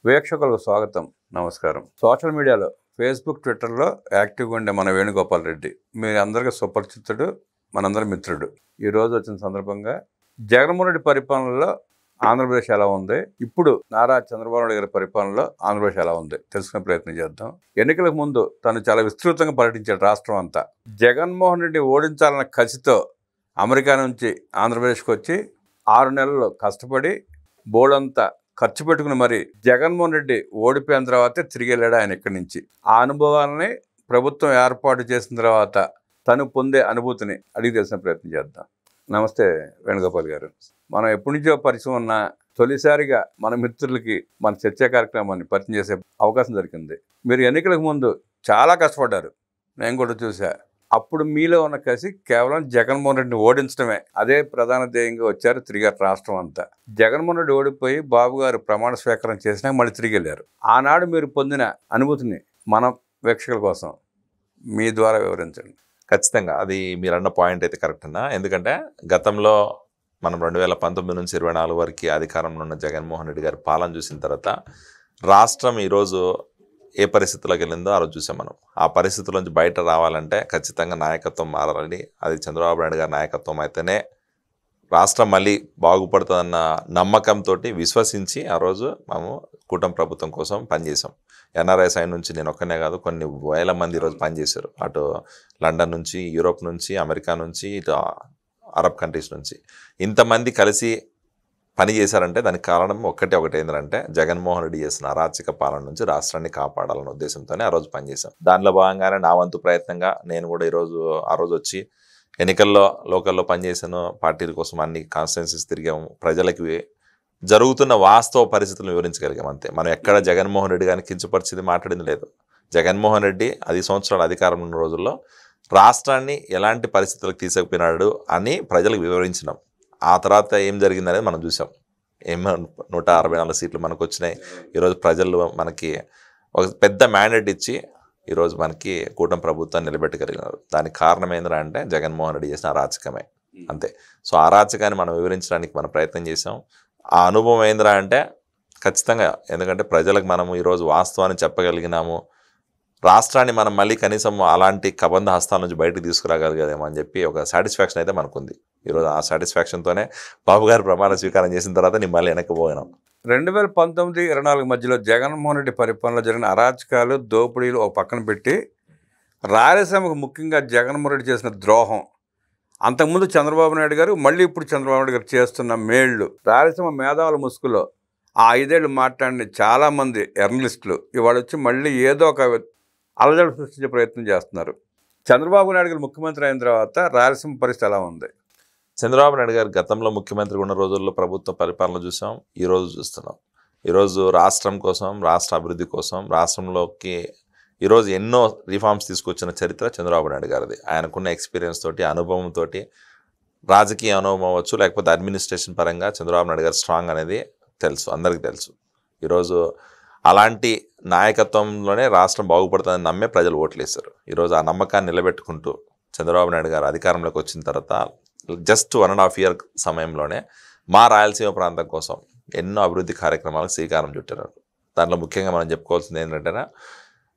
వీక్షకులకు స్వాగతం, నమస్కారం. సోషల్ మీడియాలో ఫేస్బుక్, ట్విట్టర్లో యాక్టివ్గా ఉండే మన వేణుగోపాల్ రెడ్డి మీ అందరికీ సుపరిచితుడు, మనందరి మిత్రుడు. ఈరోజు వచ్చిన సందర్భంగా జగన్మోహన్ రెడ్డి పరిపాలనలో ఆంధ్రప్రదేశ్ ఎలా ఉంది, ఇప్పుడు నారా చంద్రబాబు నాయుడు గారి పరిపాలనలో ఆంధ్రప్రదేశ్ ఎలా ఉంది తెలుసుకునే ప్రయత్నం చేద్దాం. ఎన్నికలకు ముందు తను చాలా విస్తృతంగా పర్యటించాడు రాష్ట్రం అంతా. జగన్మోహన్ రెడ్డి ఓడించాలన్న కసితో అమెరికా నుంచి ఆంధ్రప్రదేశ్కి వచ్చి 6 నెలలు కష్టపడి బోర్డంతా ఖర్చు పెట్టుకుని మరి జగన్మోహన్ రెడ్డి ఓడిపోయిన తర్వాతే తిరిగి వెళ్ళాడు ఆయన ఇక్కడి నుంచి. ఆ అనుభవాలని ప్రభుత్వం ఏర్పాటు చేసిన తర్వాత తను పొందే అనుభూతిని అడిగి తెలిసిన ప్రయత్నం చేద్దాం. నమస్తే వేణుగోపాల్ గారు. మనం ఎప్పటి నుంచో పరిచయం ఉన్న తొలిసారిగా మన మిత్రులకి మన చర్చా కార్యక్రమాన్ని పరిచయం చేసే అవకాశం దొరికింది. మీరు ఎన్నికలకు ముందు చాలా కష్టపడ్డారు, నేను కూడా చూసా. అప్పుడు మీలో ఉన్న కసి కేవలం జగన్మోహన్ రెడ్డిని ఓడించడమే, అదే ప్రధాన ధ్యేయంగా వచ్చారు. తిరిగారు రాష్ట్రం అంతా. జగన్మోహన్ రెడ్డి ఓడిపోయి బాబు గారు ప్రమాణ స్వీకారం చేసినా మళ్ళీ తిరిగి వెళ్ళారు. ఆనాడు మీరు పొందిన అనుభూతిని మన వీక్షకుల కోసం మీ ద్వారా వివరించండి. ఖచ్చితంగా అది మీరు అన్న పాయింట్ అయితే కరెక్ట్ అన్నా. ఎందుకంటే గతంలో మనం 2019 నుంచి 24 వరకు అధికారంలో ఉన్న జగన్మోహన్ రెడ్డి గారి పాలన చూసిన తర్వాత రాష్ట్రం ఈరోజు ఏ పరిస్థితుల్లోకి వెళ్ళిందో ఆ రోజు చూసాం మనం. ఆ పరిస్థితుల నుంచి బయట రావాలంటే ఖచ్చితంగా నాయకత్వం మారాలని, అది చంద్రబాబు నాయుడు గారి నాయకత్వం అయితేనే రాష్ట్రం మళ్ళీ బాగుపడుతుందన్న నమ్మకంతో విశ్వసించి ఆ రోజు మేము కూటమి ప్రభుత్వం కోసం పనిచేసాం. ఎన్ఆర్ఐ సైడ్ నుంచి నేను ఒక్కనే కాదు, కొన్ని వేల మంది ఈరోజు పనిచేశారు. అటు లండన్ నుంచి, యూరోప్ నుంచి, అమెరికా నుంచి, ఇటు అరబ్ కంట్రీస్ నుంచి ఇంతమంది కలిసి పని చేశారంటే దానికి కారణం ఒకటి ఏంటంటే జగన్మోహన్ రెడ్డి చేసిన అరాచక పాలన నుంచి రాష్ట్రాన్ని కాపాడాలన్న ఉద్దేశంతోనే ఆ రోజు పనిచేశాం. దానిలో భాగంగానే నా వంతు ప్రయత్నంగా నేను కూడా ఆ రోజు వచ్చి ఎన్నికల్లో లోకల్లో పనిచేసాను. పార్టీల కోసం అన్ని కాన్స్టిట్యున్సీస్ తిరిగాము. ప్రజలకి జరుగుతున్న వాస్తవ పరిస్థితులను వివరించగలిగాం అంతే. మనం ఎక్కడ జగన్మోహన్ రెడ్డి గారిని కించపరిచింది మాట్లాడింది లేదు. జగన్మోహన్ రెడ్డి 10 సంవత్సరాల అధికారం ఉన్న రోజుల్లో రాష్ట్రాన్ని ఎలాంటి పరిస్థితులకు తీసుకుపోయినాడు అని ప్రజలకు వివరించినాం. ఆ తర్వాత ఏం జరిగిందనేది మనం చూసాం. 164 సీట్లు మనకు వచ్చినాయి. ఈరోజు ప్రజలు మనకి ఒక పెద్ద మ్యాండేట్ ఇచ్చి ఈరోజు మనకి కూటమి ప్రభుత్వాన్ని నిలబెట్టగలిగినారు. దానికి కారణం ఏంటంటే జగన్మోహన్ రెడ్డి చేసిన అరాచకమే అంతే. సో అరాచకాన్ని మనం వివరించడానికి మనం ప్రయత్నం చేసాం. ఆ అనుభవం ఏందిరా అంటే ఖచ్చితంగా, ఎందుకంటే ప్రజలకు మనము ఈరోజు వాస్తవాన్ని చెప్పగలిగినాము. రాష్ట్రాన్ని మనం మళ్ళీ కనీసం అలాంటి కబంధ హస్తాల నుంచి బయటకు తీసుకురాగలిగేమో అని చెప్పి ఒక సాటిస్ఫాక్షన్ అయితే మనకుంది. ఈరోజు ఆ సాటిస్ఫాక్షన్తోనే బాబు గారు ప్రమాణ స్వీకారం చేసిన తర్వాత నేను మళ్ళీ వెనక్కి పోయినాం. 2019-24 మధ్యలో జగన్మోహన్ రెడ్డి పరిపాలనలో జరిగిన అరాచకాలు, దోపిడీలు ఒక పక్కన పెట్టి రాయలసీమకు ముఖ్యంగా జగన్మోహన్ రెడ్డి చేసిన ద్రోహం, అంతకుముందు చంద్రబాబు నాయుడు గారు, మళ్ళీ ఇప్పుడు చంద్రబాబు నాయుడు గారు చేస్తున్న మేళ్లు, రాయలసీమ మేధావుల ముసుగులో ఆ 5 ఏళ్ళు మాట్లాడిన చాలామంది జర్నలిస్టులు ఇవాళ వచ్చి మళ్ళీ ఏదో ఒక అలజడి సృష్టించే ప్రయత్నం చేస్తున్నారు. చంద్రబాబు నాయుడు గారు ముఖ్యమంత్రి అయిన తర్వాత రాయలసీమ పరిస్థితి ఎలా ఉంది? చంద్రబాబు నాయుడు గారు గతంలో ముఖ్యమంత్రి ఉన్న రోజుల్లో ప్రభుత్వ పరిపాలన చూసాం, ఈరోజు చూస్తున్నాం. ఈరోజు రాష్ట్రం కోసం, రాష్ట్ర అభివృద్ధి కోసం, రాష్ట్రంలోకి ఈరోజు ఎన్నో రిఫార్మ్స్ తీసుకొచ్చిన చరిత్ర చంద్రబాబు నాయుడు గారిది. ఆయనకున్న ఎక్స్పీరియన్స్ తోటి, అనుభవంతో, రాజకీయ అనుభవం అవ్వచ్చు, లేకపోతే అడ్మినిస్ట్రేషన్ పరంగా చంద్రబాబు నాయుడు గారు స్ట్రాంగ్ అనేది తెలుసు, అందరికీ తెలుసు. ఈరోజు అలాంటి నాయకత్వంలోనే రాష్ట్రం బాగుపడుతుందని నమ్మే ప్రజలు ఓట్లేశారు. ఈరోజు ఆ నమ్మకాన్ని నిలబెట్టుకుంటూ చంద్రబాబు నాయుడు గారు అధికారంలోకి వచ్చిన తర్వాత జస్ట్ 1.5 year సమయంలోనే మా రాయలసీమ ప్రాంతం కోసం ఎన్నో అభివృద్ధి కార్యక్రమాలకు శ్రీకారం చుట్టారు. దాంట్లో ముఖ్యంగా మనం చెప్పుకోవాల్సింది ఏంటంటే,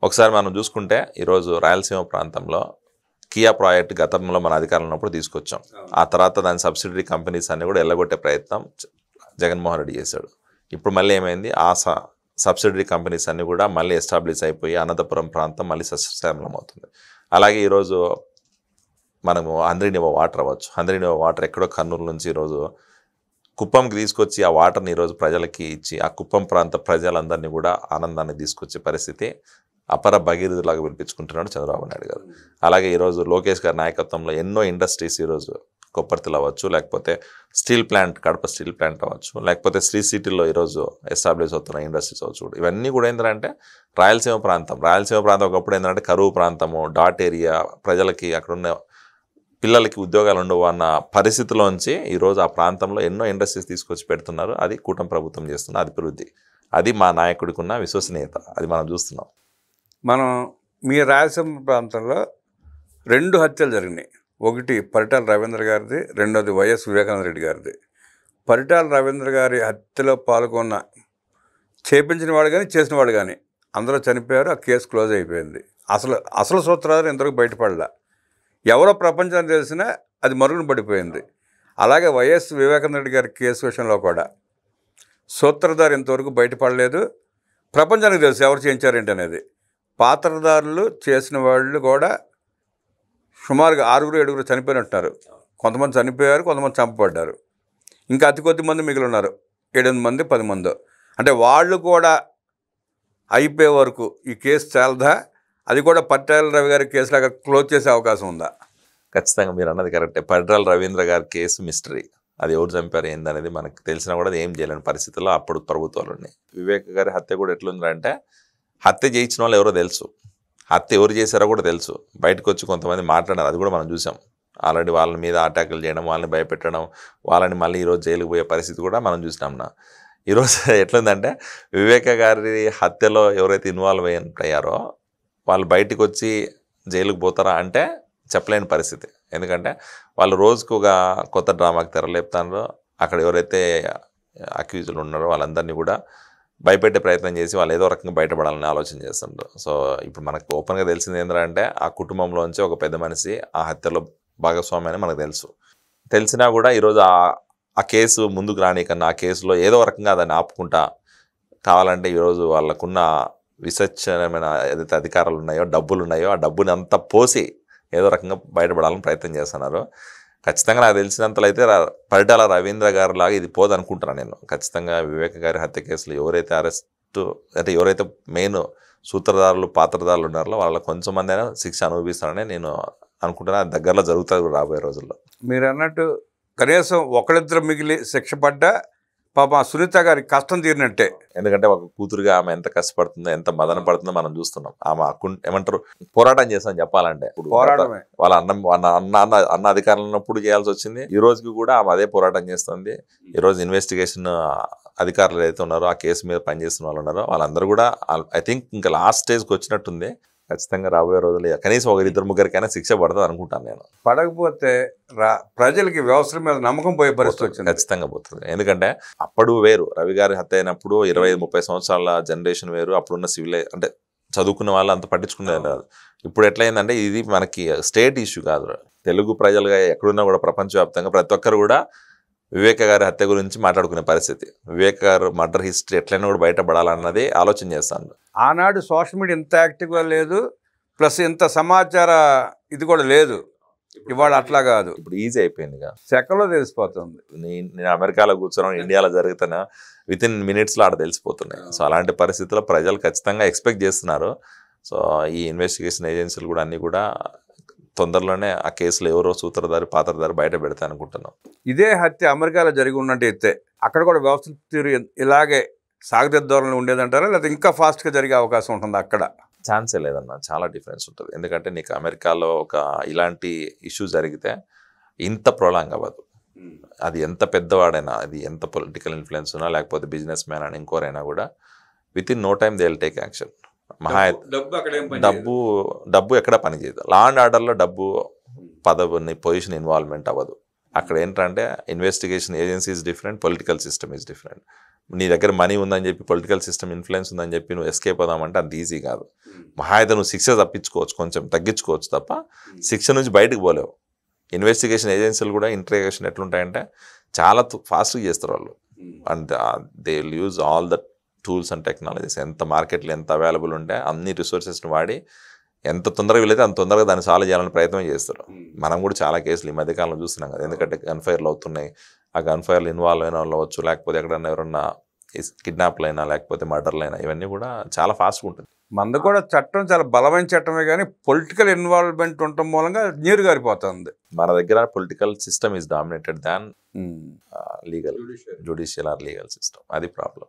ఒకసారి మనం చూసుకుంటే ఈరోజు రాయలసీమ ప్రాంతంలో కియా ప్రాజెక్ట్ గతంలో మన అధికారంలో ఉన్నప్పుడు తీసుకొచ్చాం. ఆ తర్వాత దాని సబ్సిడరీ కంపెనీస్ అన్ని కూడా ఎల్లగొట్టే ప్రయత్నం జగన్మోహన్ రెడ్డి చేశాడు. ఇప్పుడు మళ్ళీ ఏమైంది, ఆ సబ్సిడరీ కంపెనీస్ అన్నీ కూడా మళ్ళీ ఎస్టాబ్లిష్ అయిపోయి అనంతపురం ప్రాంతం మళ్ళీ సస్యశ్యామలం అవుతుంది. అలాగే ఈరోజు మనము హంద్రీనివా వాటర్ అవ్వచ్చు, హంద్రీనివా వాటర్ ఎక్కడో కర్నూలు నుంచి ఈరోజు కుప్పంకి తీసుకొచ్చి ఆ వాటర్ని ఈరోజు ప్రజలకి ఇచ్చి ఆ కుప్పం ప్రాంత ప్రజలందరినీ కూడా ఆనందాన్ని తీసుకొచ్చే పరిస్థితి అపర భగీరథులాగా పిలిపించుకుంటున్నాడు చంద్రబాబు నాయుడు గారు. అలాగే ఈరోజు లోకేష్ గారి నాయకత్వంలో ఎన్నో ఇండస్ట్రీస్ ఈరోజు కొప్పర్తిలో అవ్వచ్చు, లేకపోతే steel plant, Kadapa steel plant అవ్వచ్చు, లేకపోతే శ్రీ సిటీలో ఈరోజు ఎస్టాబ్లిష్ అవుతున్న ఇండస్ట్రీస్ అవ్వచ్చు. ఇవన్నీ కూడా ఏంటంటే రాయలసీమ ప్రాంతం ఒకప్పుడు ఏంటంటే కరువు ప్రాంతము, డాట్ ఏరియా, ప్రజలకి అక్కడున్న పిల్లలకి ఉద్యోగాలు ఉండవు అన్న పరిస్థితిలోంచి ఈరోజు ఆ ప్రాంతంలో ఎన్నో ఇండస్ట్రీస్ తీసుకొచ్చి పెడుతున్నారు. అది కూటమి ప్రభుత్వం చేస్తున్న అభివృద్ధి. అది మా నాయకుడికి ఉన్న విశ్వసనీయత, అది మనం చూస్తున్నాం. మనం మీ రాయలసీమ ప్రాంతంలో 2 హత్యలు జరిగినాయి. ఒకటి పరిటాల రవీంద్ర గారిది, రెండోది వైఎస్ వివేకానంద రెడ్డి గారిది. పరిటాల రవీంద్ర గారి హత్యలో పాల్గొన్న చేపించిన వాడు కానీ చేసిన వాడు కానీ అందరూ చనిపోయారు. ఆ కేసు క్లోజ్ అయిపోయింది. అసలు సూత్రధారి ఇంతవరకు బయటపడలా. ఎవరో ప్రపంచానికి తెలిసినా అది మరుగున పడిపోయింది. అలాగే వైఎస్ వివేకానంద రెడ్డి గారి కేసు విషయంలో కూడా సూత్రధారి ఇంతవరకు బయటపడలేదు. ప్రపంచానికి తెలుసు ఎవరు చేయించారేంటి అనేది. పాత్రధారులు చేసిన వాళ్ళు కూడా సుమారుగా 6-7 చనిపోయినట్టున్నారు. కొంతమంది చనిపోయారు, కొంతమంది చంపబడ్డారు. ఇంకా అతి కొద్ది మంది మిగిలి ఉన్నారు. 7 మంది 10 మందో. అంటే వాళ్ళు కూడా అయిపోయే వరకు ఈ కేసు చాలదా? అది కూడా పట్టాల రవి గారి కేసులాగా క్లోజ్ చేసే అవకాశం ఉందా? ఖచ్చితంగా మీరు అన్నది కరెక్టే. పరిటాల రవీంద్ర గారి కేసు మిస్టరీ. అది ఎవరు చంపారు ఏందనేది మనకు తెలిసినా కూడా అది ఏం చేయలేని పరిస్థితుల్లో అప్పుడు ప్రభుత్వాలు ఉన్నాయి. వివేక్ గారి హత్య కూడా ఎట్లుందంటే, హత్య చేయించిన వాళ్ళు ఎవరో తెలుసు, హత్య ఎవరు చేశారో కూడా తెలుసు. బయటకు వచ్చి కొంతమంది మాట్లాడారు, అది కూడా మనం చూసాం. ఆల్రెడీ వాళ్ళ మీద అటాకులు చేయడం, వాళ్ళని భయపెట్టడం, వాళ్ళని మళ్ళీ ఈరోజు జైలుకు పోయే పరిస్థితి కూడా మనం చూసినాం. ఈరోజు ఎట్లుందంటే, వివేక గారి హత్యలో ఎవరైతే ఇన్వాల్వ్ అయ్యారో వాళ్ళు బయటకు వచ్చి జైలుకు పోతారా అంటే చెప్పలేని పరిస్థితి. ఎందుకంటే వాళ్ళు రోజుకు ఒక కొత్త డ్రామాకి తెరలేపుతారో, అక్కడ ఎవరైతే అక్యూజులు ఉన్నారో వాళ్ళందరినీ కూడా భయపెట్టే ప్రయత్నం చేసి వాళ్ళు ఏదో రకంగా బయటపడాలని ఆలోచన చేస్తుంటారు. సో ఇప్పుడు మనకు ఓపెన్గా తెలిసింది ఏంటంటే, ఆ కుటుంబంలోంచి ఒక పెద్ద మనిషి ఆ హత్యలో భాగస్వామి అని మనకు తెలిసినా కూడా ఈరోజు ఆ కేసు ముందుకు రానికన్నా ఆ కేసులో ఏదో రకంగా దాన్ని ఆపుకుంటా కావాలంటే ఈరోజు వాళ్ళకున్న విచక్షణమైన ఏదైతే అధికారాలు ఉన్నాయో, డబ్బులు ఉన్నాయో, ఆ డబ్బుని అంతా పోసి ఏదో రకంగా బయటపడాలని ప్రయత్నం చేస్తున్నారు. ఖచ్చితంగా నాకు తెలిసినంతలో అయితే పరిటాల రవీంద్ర గారి లాగా ఇది పోదనుకుంటున్నాను నేను. ఖచ్చితంగా వివేక గారి హత్య కేసులో ఎవరైతే అరెస్టు అంటే ఎవరైతే మెయిన్ సూత్రధారులు పాత్రధారులు ఉన్నారో వాళ్ళ కొంచెం మంది అయినా శిక్ష అనుభవిస్తారని నేను అనుకుంటున్నా. అది దగ్గరలో జరుగుతుంది రాబోయే రోజుల్లో. మీరు అన్నట్టు కనీసం ఒకరిద్దరు మిగిలి శిక్ష పడ్డా పాప సునీత గారి కష్టం తీరినట్టే. ఎందుకంటే ఒక కూతురుగా ఆమె ఎంత కష్టపడుతుందో, ఎంత మదన పడుతుందో మనం చూస్తున్నాం. ఆమె ఏమంటారు, పోరాటం చేస్తామని చెప్పాలంటే పోరాటమే. వాళ్ళ అన్న అధికారంలో ఉన్నప్పుడు చేయాల్సి వచ్చింది. ఈ రోజుకి కూడా ఆమె అదే పోరాటం చేస్తుంది. ఈరోజు ఇన్వెస్టిగేషన్ అధికారులు ఏదైతే ఉన్నారో, ఆ కేసు మీద పనిచేస్తున్న వాళ్ళు ఉన్నారో వాళ్ళందరూ కూడా ఐ థింక్ ఇంకా లాస్ట్ స్టేజ్కి వచ్చినట్టుంది. ఖచ్చితంగా రాబోయే రోజులు కనీసం 1-2-3 శిక్ష పడుతుంది అనుకుంటాను నేను. పడకపోతే ప్రజలకి వ్యవస్థ మీద నమ్మకం పోయే పరిస్థితి వచ్చింది. ఖచ్చితంగా పోతుంది. ఎందుకంటే అప్పుడు వేరు, రవి గారి హత్య అయినప్పుడు 25-30 సంవత్సరాల జనరేషన్ వేరు. అప్పుడున్న సివిల్ అంటే చదువుకున్న వాళ్ళు అంత పట్టించుకునేది కాదు. ఇప్పుడు ఎట్లయిందంటే ఇది మనకి స్టేట్ ఇష్యూ కాదు. తెలుగు ప్రజలుగా ఎక్కడున్నా కూడా ప్రపంచవ్యాప్తంగా ప్రతి ఒక్కరు కూడా వివేక గారి హత్య గురించి మాట్లాడుకునే పరిస్థితి. వివేక గారు మర్డర్ హిస్టరీ ఎట్లయినా కూడా బయటపడాలన్నది ఆలోచన చేస్తాను. ఆనాడు సోషల్ మీడియా ఇంత యాక్టివ్గా లేదు, ప్లస్ ఇంత సమాచార ఇది కూడా లేదు. ఇవాళ అట్లా కాదు, ఇప్పుడు ఈజీ అయిపోయింది. సెకల్లో తెలిసిపోతుంది. నేను అమెరికాలో కూర్చొని ఇండియాలో జరుగుతున్నా వితిన్ మినిట్స్లో ఆడ తెలిసిపోతున్నాయి. సో అలాంటి పరిస్థితుల్లో ప్రజలు ఖచ్చితంగా ఎక్స్పెక్ట్ చేస్తున్నారు. సో ఈ ఇన్వెస్టిగేషన్ ఏజెన్సీలు కూడా అన్నీ కూడా తొందరలోనే ఆ కేసులో ఎవరో సూత్రధారి పాత్రధారి బయట పెడతా అనుకుంటున్నాం. ఇదే హత్య అమెరికాలో జరిగి ఉన్నట్టయితే అక్కడ కూడా వ్యవస్థ తీరు ఇలాగే సాగదిద్దోరణలో ఉండేదంటారా, లేదా ఇంకా ఫాస్ట్గా జరిగే అవకాశం ఉంటుంది? అక్కడ ఛాన్సే లేదన్న, చాలా డిఫరెన్స్ ఉంటుంది. ఎందుకంటే నీకు అమెరికాలో ఒక ఇలాంటి ఇష్యూ జరిగితే ఇంత ప్రొలాంగ్ అవ్వదు. అది ఎంత పెద్దవాడైనా, అది ఎంత పొలిటికల్ ఇన్ఫ్లుయెన్స్ ఉన్నా, లేకపోతే బిజినెస్ మ్యాన్ అని ఇంకోరైనా కూడా within no time they will take action. డబ్బు ఎక్కడ పనిచేయదు. లా అండ్ ఆర్డర్లో డబ్బు పదవిని పొజిషన్ ఇన్వాల్వ్మెంట్ అవ్వదు. అక్కడ ఏంటంటే investigation agencies different, political system is different. నీ దగ్గర మనీ ఉందని చెప్పి, పొలిటికల్ సిస్టమ్ ఇన్ఫ్లుయెన్స్ ఉందని చెప్పి నువ్వు ఎస్కేప్ అవుదామంటే అంత ఈజీ కాదు. మహా అయితే నువ్వు శిక్ష తప్పించుకోవచ్చు, కొంచెం తగ్గించుకోవచ్చు తప్ప శిక్ష నుంచి బయటకు పోలేవు. ఇన్వెస్టిగేషన్ ఏజెన్సీలు కూడా ఇంట్రాగేషన్ ఎట్లుంటాయంటే చాలా ఫాస్ట్గా చేస్తారు వాళ్ళు. And they will use all the tools and technologies. ఎంత మార్కెట్లో ఎంత అవైలబుల్ ఉంటే అన్ని రిసోర్సెస్ని వాడి ఎంత తొందరగా వీలైతే అంత తొందరగా దాన్ని సాల్వ్ చేయాలని ప్రయత్నం చేస్తారు. మనం కూడా చాలా కేసులు ఈ మధ్యకాలంలో చూస్తున్నాం కదా. ఎందుకంటే గన్ఫైర్లు అవుతున్నాయి. ఆ గన్ఫైర్లు ఇన్వాల్వ్ అయిన వాళ్ళు అవ్వచ్చు, లేకపోతే ఎక్కడన్నా ఎవరన్నా కిడ్నాప్లు అయినా, లేకపోతే మర్డర్లు అయినా, ఇవన్నీ కూడా చాలా ఫాస్ట్గా ఉంటుంది. మనది కూడా చట్టం చాలా బలమైన చట్టమే, కానీ పొలిటికల్ ఇన్వాల్వ్మెంట్ ఉండటం మూలంగా నీరు గారిపోతుంది. మన దగ్గర political system is dominated than legal judicial or legal system. అది ప్రాబ్లం.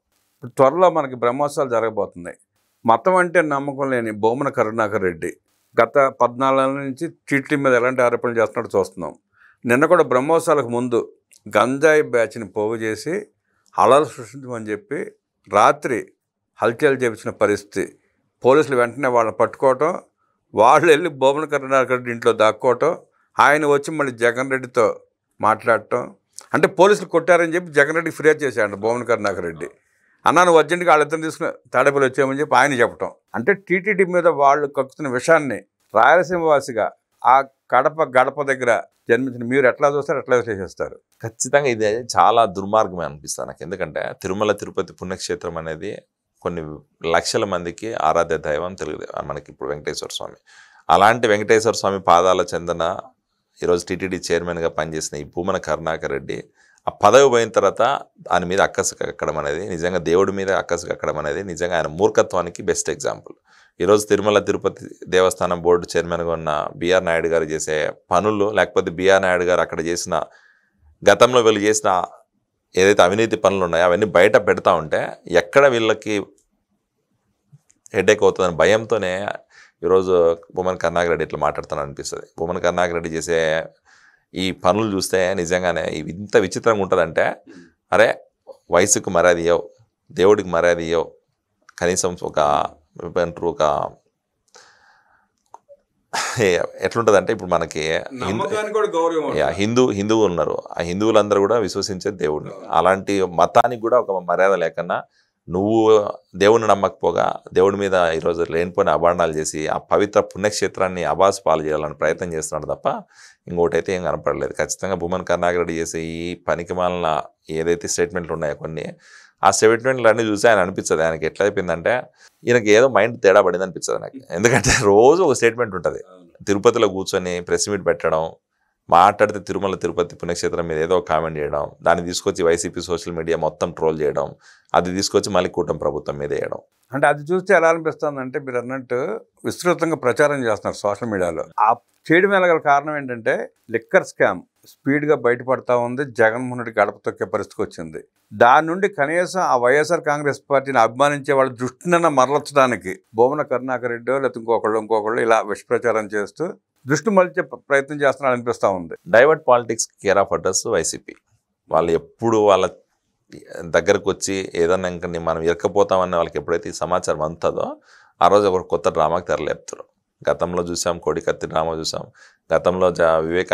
త్వరలో మనకి బ్రహ్మోత్సవాలు జరగబోతున్నాయి. మతం అంటే నమ్మకం లేని బొమ్మన కరుణాకర్ రెడ్డి గత 14 నుంచి టీటీ మీద ఎలాంటి ఆరోపణలు చేస్తున్నట్టు చూస్తున్నాం. నిన్న కూడా బ్రహ్మోత్సవాలకు ముందు గంజాయి బ్యాచ్ని పోగు చేసి హలాలు సృష్టించమని చెప్పి రాత్రి హల్చల్ చేపించిన పరిస్థితి. పోలీసులు వెంటనే వాళ్ళని పట్టుకోవటం, వాళ్ళు వెళ్ళి బొమ్మన కరుణాకర్ రెడ్డి ఇంట్లో దాక్కోవటం, ఆయన వచ్చి మళ్ళీ జగన్ రెడ్డితో మాట్లాడటం. అంటే పోలీసులు కొట్టారని చెప్పి జగన్ రెడ్డికి ఫిర్యాదు చేశాడు బొమ్మన కరుణాకర్ రెడ్డి. అన్నా నువ్వు అర్జెంట్గా వాళ్ళిద్దరిని తీసుకుని తాడేపల్లి వచ్చామని చెప్పి ఆయన చెప్పటం. అంటే టీటీడీ మీద వాళ్ళు కక్కుతున్న విషయాన్ని రాయలసీమ వాసిగా ఆ కడప గడప దగ్గర జన్మించిన మీరు ఎట్లా చూస్తారు, ఎట్లా చేసేస్తారు? ఖచ్చితంగా ఇది చాలా దుర్మార్గమే అనిపిస్తుంది నాకు. ఎందుకంటే తిరుమల తిరుపతి పుణ్యక్షేత్రం అనేది కొన్ని లక్షల మందికి ఆరాధ్య దైవం తెలుగు మనకి ఇప్పుడు వెంకటేశ్వర స్వామి. అలాంటి వెంకటేశ్వర స్వామి పాదాల చెందిన ఈరోజు టీటీడీ చైర్మన్గా పనిచేసిన ఈ భూమన కరుణాకర్ రెడ్డి ఆ పదవి పోయిన తర్వాత దాని మీద అక్కసు కక్కడం అనేది, నిజంగా దేవుడి మీద అక్కసు కక్కడం అనేది నిజంగా ఆయన మూర్ఖత్వానికి బెస్ట్ ఎగ్జాంపుల్. ఈరోజు తిరుమల తిరుపతి దేవస్థానం బోర్డు చైర్మన్గా ఉన్న బిఆర్ నాయుడు గారు చేసే పనులు, లేకపోతే బిఆర్ నాయుడు గారు అక్కడ చేసిన గతంలో వీళ్ళు చేసిన ఏదైతే అవినీతి పనులు ఉన్నాయో అవన్నీ బయట పెడతా ఉంటే ఎక్కడ వీళ్ళకి హెడేక్ అవుతుందని భయంతోనే ఈరోజు భూమన కరుణాకర్ రెడ్డి ఇట్లా మాట్లాడుతాను అనిపిస్తుంది. భూమన కరుణాకర్ రెడ్డి చేసే ఈ పనులు చూస్తే నిజంగానే ఇంత విచిత్రంగా ఉంటుందంటే, అరే వయసుకు మర్యాద ఇవ్వవు, దేవుడికి మర్యాద ఇవ్వవు, కనీసం ఒక ఎట్లుంటుందంటే ఇప్పుడు మనకి హిందువులు ఉన్నారు, ఆ హిందువులందరూ కూడా విశ్వసించే దేవుడిని, అలాంటి మతానికి కూడా ఒక మర్యాద లేకన్నా నువ్వు దేవుడిని నమ్మకపోగా దేవుడి మీద ఈరోజు లేనిపోయిన అభాండాలు చేసి ఆ పవిత్ర పుణ్యక్షేత్రాన్ని అబాసు పాలు చేయాలని ప్రయత్నం చేస్తున్నాడు తప్ప ఇంకోటి అయితే ఏం కనపడలేదు. ఖచ్చితంగా భూమన కరుణాకర్ రెడ్డి చేసే ఈ పనికి మాలిన ఏదైతే స్టేట్మెంట్లు ఉన్నాయో కొన్ని, ఆ స్టేట్మెంట్లు అన్నీ చూసి ఆయన అనిపిస్తుంది ఆయనకి ఎట్లా అయిపోయిందంటే ఈయనకి ఏదో మైండ్ తేడా పడింది అనిపిస్తుంది నాకు. ఎందుకంటే రోజు ఒక స్టేట్మెంట్ ఉంటుంది. తిరుపతిలో కూర్చొని ప్రెస్ మీట్ పెట్టడం, మాట్లాడితే తిరుమల తిరుపతి పుణ్యక్షేత్రం మీద ఏదో కామెంట్ చేయడం, దాన్ని తీసుకొచ్చి వైసీపీ సోషల్ మీడియా మొత్తం ట్రోల్ చేయడం, అది తీసుకొచ్చి మళ్ళీ కూటమి ప్రభుత్వం మీద వేయడం. అంటే అది చూస్తే ఎలా అనిపిస్తుంది అంటే మీరు అన్నట్టు విస్తృతంగా ప్రచారం చేస్తున్నారు సోషల్ మీడియాలో. ఆ చేయడం గల కారణం ఏంటంటే లిక్కర్ స్కామ్ స్పీడ్గా బయటపడతా ఉంది. జగన్మోహన్ రెడ్డి గడప తొక్కే పరిస్థితికి వచ్చింది. దాని నుండి కనీసం ఆ వైఎస్ఆర్ కాంగ్రెస్ పార్టీని అభిమానించే వాళ్ళ దృష్టిని మరల్చడానికి భూమన కరుణాకర్ రెడ్డి లేకపోతే ఇంకొకళ్ళు ఇలా విషప్రచారం చేస్తూ దృష్టి మళ్ళీ ప్రయత్నం చేస్తున్నారు అనిపిస్తూ ఉంది. Divert politics care of address YCP. వాళ్ళు ఎప్పుడు వాళ్ళ దగ్గరకు వచ్చి ఏదన్నా ఇంకా మనం ఇరకపోతామని వాళ్ళకి ఎప్పుడైతే ఈ సమాచారం అందుతుందో ఆ రోజు ఒక కొత్త డ్రామాకి తెరలేపుతారు. గతంలో చూసాం, కోడికత్తి డ్రామా చూసాం. గతంలో వివేక్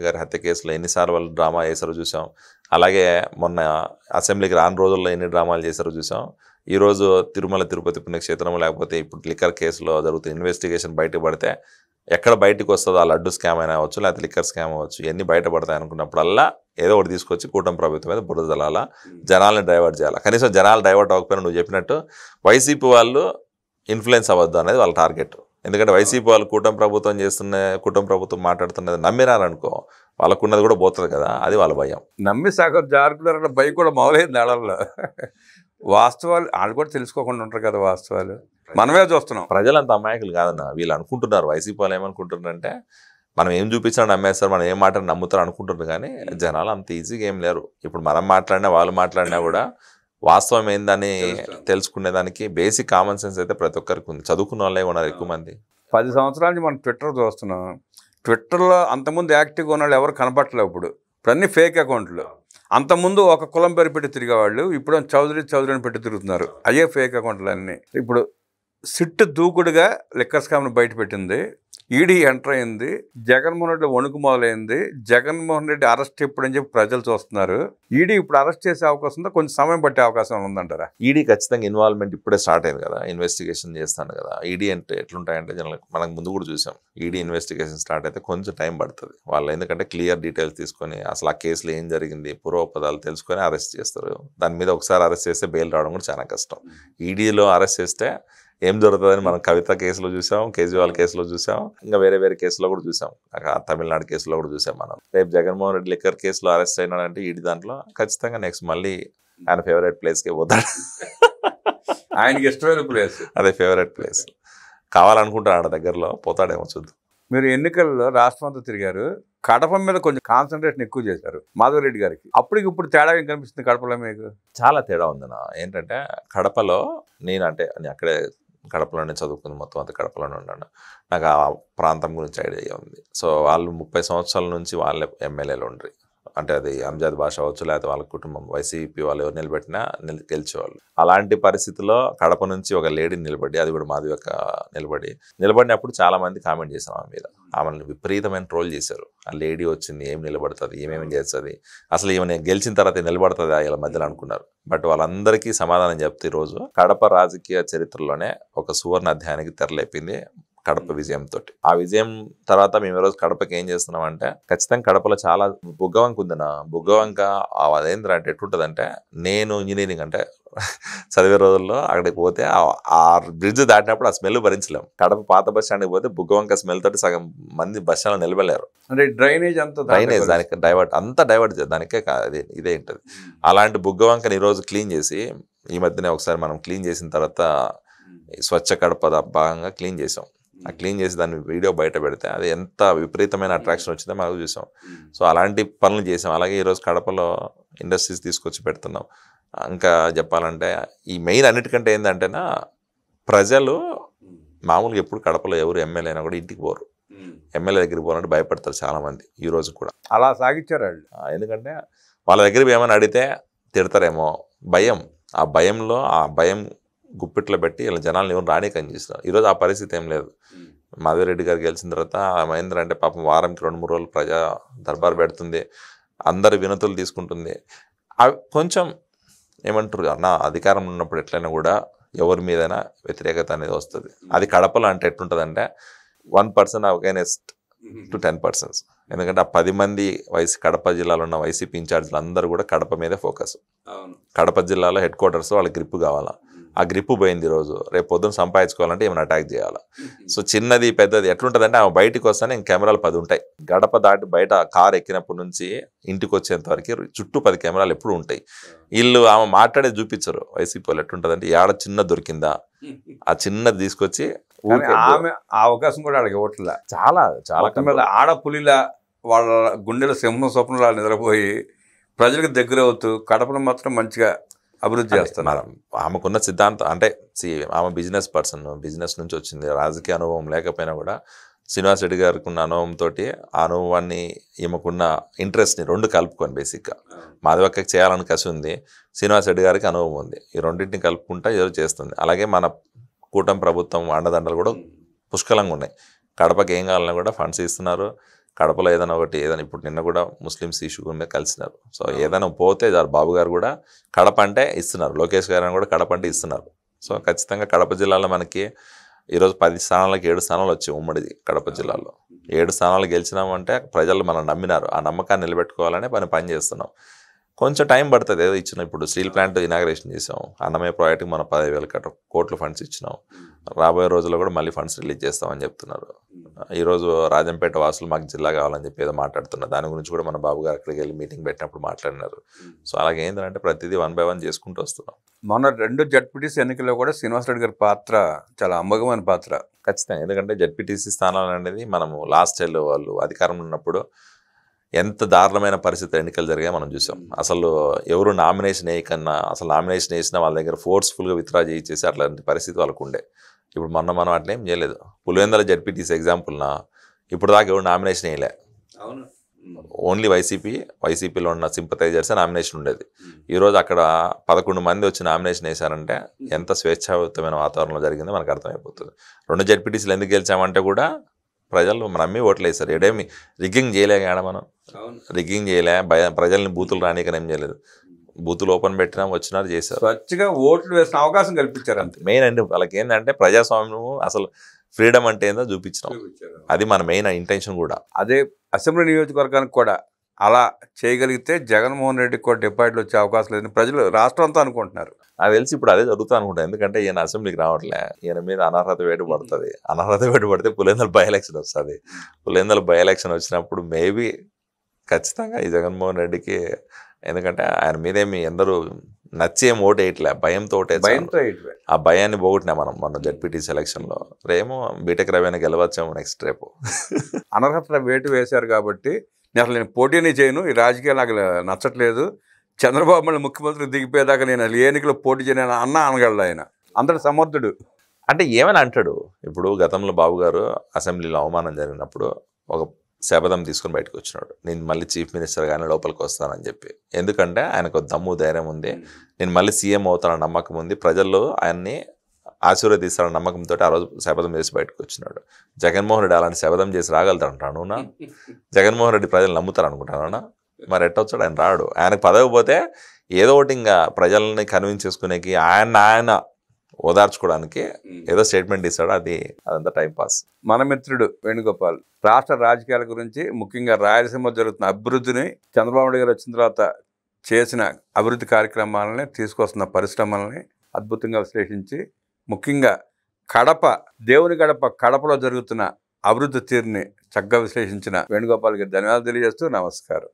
గారి హత్య కేసులో ఎన్నిసార్లు వాళ్ళు డ్రామా చేశారో చూసాం. అలాగే మొన్న అసెంబ్లీకి రాని రోజుల్లో ఎన్ని డ్రామాలు చేశారో చూసాం. ఈరోజు తిరుమల తిరుపతి పుణ్యక్షేత్రం లేకపోతే ఇప్పుడు లిక్కర్ కేసులో జరుగుతున్న ఇన్వెస్టిగేషన్ బయటపడితే ఎక్కడ బయటకు వస్తుందో ఆ లడ్డు స్కామ్ అయినా అవ్వచ్చు, లేకపోతే లిక్కర్ స్కామ్ అవ్వచ్చు, ఇవన్నీ బయటపడతాయి అనుకున్నప్పుడల్లా ఏదో ఒకటి తీసుకొచ్చి కూటమి ప్రభుత్వం మీద బురద జల్లాలా, జనాల్ని డైవర్ట్ చేయాలి. కనీసం జనాలు డైవర్ట్ అవ్వకపోయినా నువ్వు చెప్పినట్టు వైసీపీ వాళ్ళు ఇన్ఫ్లుయెన్స్ అవ్వద్దు అనేది వాళ్ళ టార్గెట్. ఎందుకంటే వైసీపీ వాళ్ళు కూటమి ప్రభుత్వం మాట్లాడుతున్నది నమ్మినారనుకో వాళ్ళకున్నది కూడా పోతుంది కదా, అది వాళ్ళ భయం. నమ్మి సగం జారుకున్నారన్న భయం కూడా మొదలైంది ఏళ్లలో. వాస్తవాలు వాళ్ళు కూడా తెలుసుకోకుండా ఉంటారు కదా, వాస్తవాలు మనమే చూస్తున్నాం. ప్రజలంత అమాయకులు కాదన్న, వీళ్ళు అనుకుంటున్నారు. వైసీపీ వాళ్ళు ఏమనుకుంటున్నారంటే మనం ఏం చూపించాలని నమ్మేస్తారు, మనం ఏం మాట్లాడి నమ్ముతారు అనుకుంటున్నారు. కానీ జనాలు అంత ఈజీగా ఏం లేరు. ఇప్పుడు మనం మాట్లాడినా వాళ్ళు మాట్లాడినా కూడా వాస్తవం ఏందని తెలుసుకునేదానికి బేసిక్ కామన్ సెన్స్ అయితే ప్రతి ఒక్కరికి ఉంది. చదువుకున్న వాళ్ళే ఉన్నారు ఎక్కువ మంది. 10 సంవత్సరాల నుంచి మనం ట్విట్టర్ చూస్తున్నాం. ట్విట్టర్లో అంతకుముందు యాక్టివ్గా ఉన్న వాళ్ళు ఎవరు కనపట్టలేవు. ఇప్పుడు అన్ని ఫేక్ అకౌంట్లు. అంతకుముందు ఒక కులం పేరు పెట్టి తిరిగేవాళ్ళు ఇప్పుడు చౌదరి అని పెట్టి తిరుగుతున్నారు. అయ్యే ఫేక్ అకౌంట్లు అన్నీ. ఇప్పుడు సిట్ దూకుడుగా లిక్కర్ స్కామ్ను బయట పెట్టింది. ఈడీ ఎంటర్ అయింది. జగన్మోహన్ రెడ్డి వణుకు మొదలైంది. జగన్మోహన్ రెడ్డి అరెస్ట్ ఎప్పుడని చెప్పి ప్రజలు చూస్తున్నారు. ఈడీ ఇప్పుడు అరెస్ట్ చేసే అవకాశం ఉందా, కొంచెం సమయం పట్టే అవకాశం ఉందంటారా? ఈడీ ఖచ్చితంగా ఇన్వాల్వ్మెంట్ ఇప్పుడే స్టార్ట్ అయింది కదా, ఇన్వెస్టిగేషన్ చేస్తాను కదా. ఈడీ అంటే ఎట్లుంటాయంటే జనరల్ మనకు ముందు కూడా చూసాం, ఈడీ ఇన్వెస్టిగేషన్ స్టార్ట్ అయితే కొంచెం టైం పడుతుంది వాళ్ళు. ఎందుకంటే క్లియర్ డీటెయిల్స్ తీసుకొని అసలు ఆ కేసులో ఏం జరిగింది పూర్వపదాలు తెలుసుకొని అరెస్ట్ చేస్తారు. దాని మీద ఒకసారి అరెస్ట్ చేస్తే బెయిల్ రావడం కూడా చాలా కష్టం. ఈడీలో అరెస్ట్ చేస్తే ఏం జరుగుతుందని మనం కవిత కేసులో చూసాం, కేజ్రీవాల్ కేసులో చూసాం, ఇంకా వేరే కేసులో కూడా చూసాం, తమిళనాడు కేసులో కూడా చూసాం మనం. రేపు జగన్మోహన్ రెడ్డి లిక్కర్ కేసులో అరెస్ట్ అయినాడంటే ఈడీ దాంట్లో ఖచ్చితంగా నెక్స్ట్ మళ్ళీ ఆయన ఫేవరెట్ ప్లేస్కే పోతాడు. ఆయనకి ఇష్టమైన ప్లేస్ అదే ఫేవరెట్ ప్లేస్. కావాలనుకుంటాడు దగ్గరలో, పోతాడేమో చూద్దాం. మీరు ఎన్నికల్లో రాష్ట్రం అంతా తిరిగారు. కడప మీద కొంచెం కాన్సన్ట్రేషన్ ఎక్కువ చేశారు మాధవరెడ్డి గారికి. ఇప్పుడు తేడా ఏం కనిపిస్తుంది కడపలో మీకు? చాలా తేడా ఉందన్న. ఏంటంటే కడపలో నేను అక్కడే కడపలోనే చదువుకుంది, మొత్తం అంతా కడపలోనే ఉన్నాను. నాకు ఆ ప్రాంతం గురించి ఐడియా ఉంది. సో వాళ్ళు 30 సంవత్సరాల నుంచి వాళ్ళే ఎమ్మెల్యేలు ఉండ్రి. అంటే అది అంజాద్ భాష అవ్వచ్చు, లేకపోతే వాళ్ళ కుటుంబం వైసీపీ వాళ్ళు ఎవరు నిలబెట్టినా గెలిచేవాళ్ళు. అలాంటి పరిస్థితిలో కడప నుంచి ఒక లేడీ నిలబడి, అది కూడా మాధవక్క నిలబడినప్పుడు చాలా మంది కామెంట్ చేశారు ఆమె మీద. ఆమెను విపరీతమైన ట్రోల్ చేశారు. ఆ లేడీ వచ్చింది, ఏం నిలబడుతుంది, ఏమేమి చేస్తుంది, అసలు ఈమె గెలిచిన తర్వాత నిలబడుతుందా ఇలా మధ్యలో అనుకున్నారు. బట్ వాళ్ళందరికీ సమాధానం చెప్తే ఈరోజు కడప రాజకీయ చరిత్రలోనే ఒక సువర్ణ అధ్యాయానికి తెరలేపింది కడప విజయంతో. ఆ విజయం తర్వాత మేము ఈరోజు కడపకి ఏం చేస్తున్నాం అంటే, ఖచ్చితంగా కడపలో చాలా బుగ్గవంక ఉందన్న. బుగ్గవంక అదేంటంటే ఎట్లుంటుందంటే, నేను ఇంజనీరింగ్ అంటే చదివే రోజుల్లో అక్కడికి పోతే ఆ బ్రిడ్జ్ దాటినప్పుడు ఆ స్మెల్ భరించలేము. కడప పాత బస్ స్టాండ్కి పోతే బుగ్గవంక స్మెల్ తోటి సగం మంది బస్ స్టాండ్లో నిలబడలేరు. అంటే డ్రైనేజ్ దానికి డైవర్ట్ దానికే ఇదే ఉంటుంది. అలాంటి బుగ్గవంకని ఈరోజు క్లీన్ చేసి, ఈ మధ్యనే ఒకసారి మనం క్లీన్ చేసిన తర్వాత స్వచ్ఛ కడప భాగంగా క్లీన్ చేసాం. ఆ క్లీన్ చేసి దాన్ని వీడియో బయట పెడితే అది ఎంత విపరీతమైన అట్రాక్షన్ వచ్చిందో మనం చూసాం. సో అలాంటి పనులు చేసాం. అలాగే ఈరోజు కడపలో ఇండస్ట్రీస్ తీసుకొచ్చి పెడుతున్నాం. ఇంకా చెప్పాలంటే ఈ మెయిన్ అన్నిటికంటే ఏంటంటేనా, ప్రజలు మామూలుగా ఎప్పుడు కడపలో ఎవరు ఎమ్మెల్యే అయినా కూడా ఇంటికి పోరు. ఎమ్మెల్యే దగ్గరికి పోవాలంటే భయపడతారు చాలామంది. ఈ రోజు కూడా అలా సాగించారు వాళ్ళు. ఎందుకంటే వాళ్ళ దగ్గర ఏమైనా అడిగితే తిడతారేమో భయం. ఆ భయం గుప్పిట్లో పెట్టి ఇలా జనాలను ఎవరు రానికని చేస్తున్నారు. ఈరోజు ఆ పరిస్థితి ఏం లేదు. మాధవిరెడ్డి గారు గెలిచిన తర్వాత మహేంద్ర అంటే పాపం వారంకి 2-3 రోజులు ప్రజా దర్బార్ పెడుతుంది, అందరి వినతులు తీసుకుంటుంది. అవి కొంచెం ఏమంటారు అన్న, అధికారం ఉన్నప్పుడు ఎట్లయినా కూడా ఎవరి మీదైనా వ్యతిరేకత అనేది వస్తుంది. అది కడపలో అంటే ఎట్లుంటుందంటే 1% అగైనెస్ట్ టు 10%. ఎందుకంటే ఆ 10 మంది కడప జిల్లాలో ఉన్న వైసీపీ ఇన్ఛార్జీలు అందరూ కూడా కడప మీదే ఫోకస్. కడప జిల్లాలో హెడ్ క్వార్టర్స్ వాళ్ళకి గ్రిప్ కావాలా. ఆ గ్రిప్ పోయింది. ఈరోజు రేపు పొద్దున సంపాదించుకోవాలంటే ఏమైనా అటాక్ చేయాలి. సో చిన్నది పెద్దది ఎట్లుంటుందంటే, ఆమె బయటికి వస్తానే ఇంక కెమెరాలు 10 ఉంటాయి. గడప దాటి బయట కారు ఎక్కినప్పటి నుంచి ఇంటికి వచ్చేంత వరకు చుట్టూ 10 కెమెరాలు ఎప్పుడు ఉంటాయి. వీళ్ళు ఆమె మాట్లాడేది చూపించరు. వైసీపీ వాళ్ళు ఎట్లుంటుందంటే, ఏడ చిన్న దొరికిందా ఆ చిన్నది తీసుకొచ్చి ఆమె ఆ అవకాశం కూడా వాళ్ళకి ఇవ్వట్లే. చాలా ఆడపులిలా వాళ్ళ గుండెల సింహం స్వప్నంలా నిద్రపోయి ప్రజలకు దగ్గర అవుతూ కడపను మాత్రం మంచిగా అభివృద్ధి చేస్తున్నారు. ఆమెకున్న సిద్ధాంతం అంటే ఆమె బిజినెస్ పర్సన్, బిజినెస్ నుంచి వచ్చింది. రాజకీయ అనుభవం లేకపోయినా కూడా శ్రీనివాస్ రెడ్డి గారికి ఉన్న అనుభవంతో ఆ అనుభవాన్ని, ఈమెకున్న ఇంట్రెస్ట్ని రెండు కలుపుకొని బేసిక్గా మాధవక్కకి చేయాలని కసి ఉంది, శ్రీనివాస్ రెడ్డి గారికి అనుభవం ఉంది. ఈ రెండింటిని కలుపుకుంటా ఏదో చేస్తుంది. అలాగే మన కూటమి ప్రభుత్వం అండదండలు కూడా పుష్కలంగా ఉన్నాయి. కడపకి ఏం కావాలన్నా కూడా ఫండ్స్ ఇస్తున్నారు. కడపలో ఏదైనా ఇప్పుడు నిన్న కూడా ముస్లిమ్స్ ఇష్యూ మీద కలిసినారు. సో ఏదైనా పోతే బాబు గారు కూడా కడప అంటే ఇస్తున్నారు, లోకేష్ గారు కూడా కడప అంటే ఇస్తున్నారు. సో ఖచ్చితంగా కడప జిల్లాలో మనకి ఈరోజు 10 స్థానాలకు 7 స్థానాలు వచ్చాయి ఉమ్మడి కడప జిల్లాలో. 7 స్థానాలు గెలిచినామంటే ప్రజలు మనం నమ్మినారు. ఆ నమ్మకాన్ని నిలబెట్టుకోవాలని పని చేస్తున్నాం. కొంచెం టైం పడుతుంది. ఏదో ఇచ్చినాం. ఇప్పుడు స్టీల్ ప్లాంట్ ఇనాగ్రేషన్ చేసాం. అన్నమయ్య ప్రాజెక్ట్కి మనం 10,000 కోట్లు ఫండ్స్ ఇచ్చినాం. రాబోయే రోజుల్లో కూడా మళ్ళీ ఫండ్స్ రిలీజ్ చేస్తామని చెప్తున్నారు. ఈరోజు రాజంపేట వాసులు మాకు జిల్లా కావాలని చెప్పి ఏదో మాట్లాడుతున్నారు. దాని గురించి కూడా మన బాబు గారు అక్కడికి వెళ్ళి మీటింగ్ పెట్టినప్పుడు మాట్లాడినారు. సో అలాగే ఏంటంటే ప్రతిదీ 1 by 1 చేసుకుంటూ వస్తున్నాం. మొన్న 2 జడ్పీటీసీ ఎన్నికల్లో కూడా శ్రీనివాస్ రెడ్డి గారి పాత్ర చాలా అమోఘమైన పాత్ర. ఖచ్చితంగా. ఎందుకంటే జడ్పీటీసీ స్థానాలు అనేది మనము లాస్ట్ ఇయర్లో వాళ్ళు అధికారంలో ఉన్నప్పుడు ఎంత దారుణమైన పరిస్థితి ఎన్నికలు జరిగాయో మనం చూసాం. అసలు ఎవరు నామినేషన్ వేయకన్నా, అసలు నామినేషన్ వేసినా వాళ్ళ దగ్గర ఫోర్స్ఫుల్గా విత్డ్రా చేసి అట్లాంటి పరిస్థితి వాళ్ళకు ఉండే. ఇప్పుడు మనం అట్లేం చేయలేదు. పులివెందుల జడ్పీటీసీ ఎగ్జాంపుల్నా ఇప్పుడు దాకా ఎవరు నామినేషన్ వేయలే. ఓన్లీ వైసీపీలో ఉన్న సింపథైజర్సే నామినేషన్ ఉండేది. ఈరోజు అక్కడ 11 మంది వచ్చి నామినేషన్ వేశారంటే ఎంత స్వేచ్ఛాయుతమైన వాతావరణంలో జరిగిందో మనకు అర్థమైపోతుంది. 2 జడ్పీటీసీలు ఎందుకు గెలిచామంటే కూడా ప్రజలు నమ్మి ఓట్లు వేస్తారు. ఏడేమి రిగ్గింగ్ చేయలేక మనం రిగ్గింగ్ చేయలే, ప్రజల్ని బూతులు రానికనేం చేయలేదు. బూతులు ఓపెన్ పెట్టినా వచ్చినారు, చేశారు. స్వచ్ఛగా ఓట్లు వేసిన అవకాశం కల్పించారు. అంతే మెయిన్ అండి. వాళ్ళకి ఏంటంటే ప్రజాస్వామ్యం అసలు ఫ్రీడమ్ అంటే ఏందో చూపించడం. అది మన మెయిన్ ఇంటెన్షన్ కూడా. అదే అసెంబ్లీ నియోజకవర్గానికి కూడా అలా చేయగలిగితే జగన్మోహన్ రెడ్డికి కూడా డిపాజిట్లు వచ్చే అవకాశం లేదని ప్రజలు రాష్ట్రం అంతా అనుకుంటున్నారు. నాకు తెలిసి ఇప్పుడు అదే జరుగుతుంది అనుకుంటాను. ఎందుకంటే ఈయన అసెంబ్లీకి రావట్లే. ఈయన మీద అనర్హత వేటు పడుతుంది. అనర్హత వేటు పడితే పులివెందుల బై ఎలక్షన్ వస్తుంది. పులివెందుల బై ఎలక్షన్ వచ్చినప్పుడు మేబీ ఖచ్చితంగా ఈ జగన్మోహన్ రెడ్డికి, ఎందుకంటే ఆయన మీదేమి అందరూ నచ్చేం ఓటు వేయట్లే, భయంతో ఆ భయాన్ని పోగొట్టినా మనం మొన్న జడ్పీటీసీ ఎలక్షన్లో. రేమో బీటెక్ రవి గెలవచ్చాము నెక్స్ట్ రేపు. అనర్హత వేటు వేశారు కాబట్టి నేను పోటీని చేయను, ఈ రాజకీయాలు నాకు నచ్చట్లేదు, చంద్రబాబు మళ్ళీ ముఖ్యమంత్రి దిగిపోయేదాకా నేను ఏ ఎన్నికలో పోటీ చేయను అనగలడు. ఆయన అందరి సమర్థుడు. అంటే ఏమని అంటాడు. ఇప్పుడు గతంలో బాబు గారు అసెంబ్లీలో అవమానం జరిగినప్పుడు ఒక శపథం తీసుకొని బయటకు వచ్చినాడు. నేను మళ్ళీ చీఫ్ మినిస్టర్ గానే లోపలికి వస్తానని చెప్పి. ఎందుకంటే ఆయనకు దమ్ము ధైర్యం ఉంది. నేను మళ్ళీ సీఎం అవుతానన్న నమ్మకం ఉంది. ప్రజల్లో ఆయన్ని ఆశీర్వదిస్తారన్న నమ్మకంతో ఆ రోజు శపథం చేసి బయటకు వచ్చినాడు. జగన్మోహన్ రెడ్డి అలాంటి శపథం చేసి రాగలుగుతారంటాను నా? జగన్మోహన్ రెడ్డి ప్రజలు నమ్ముతారు అనుకుంటానా? మరి ఎట్టొచ్చాడు? ఆయన రాడు. ఆయనకు పదవి పోతే ఏదో ఒకటి ఇంకా ప్రజల్ని కన్విన్స్ చేసుకునేకి ఆయన ఓదార్చుకోవడానికి ఏదో స్టేట్మెంట్ ఇస్తాడు. అదంతా టైం పాస్. మన మిత్రుడు వేణుగోపాల్ రాష్ట్ర రాజకీయాల గురించి, ముఖ్యంగా రాయలసీమ జరుగుతున్న అభివృద్ధిని, చంద్రబాబు నాయుడు గారు వచ్చిన తర్వాత చేసిన అభివృద్ధి కార్యక్రమాలని, తీసుకొస్తున్న పరిశ్రమలని అద్భుతంగా విశ్లేషించి, ముఖ్యంగా దేవుని కడపలో జరుగుతున్న అభివృద్ధి తీరుని చక్కగా విశ్లేషించిన వేణుగోపాల్కి ధన్యవాదాలు తెలియజేస్తూ నమస్కారం.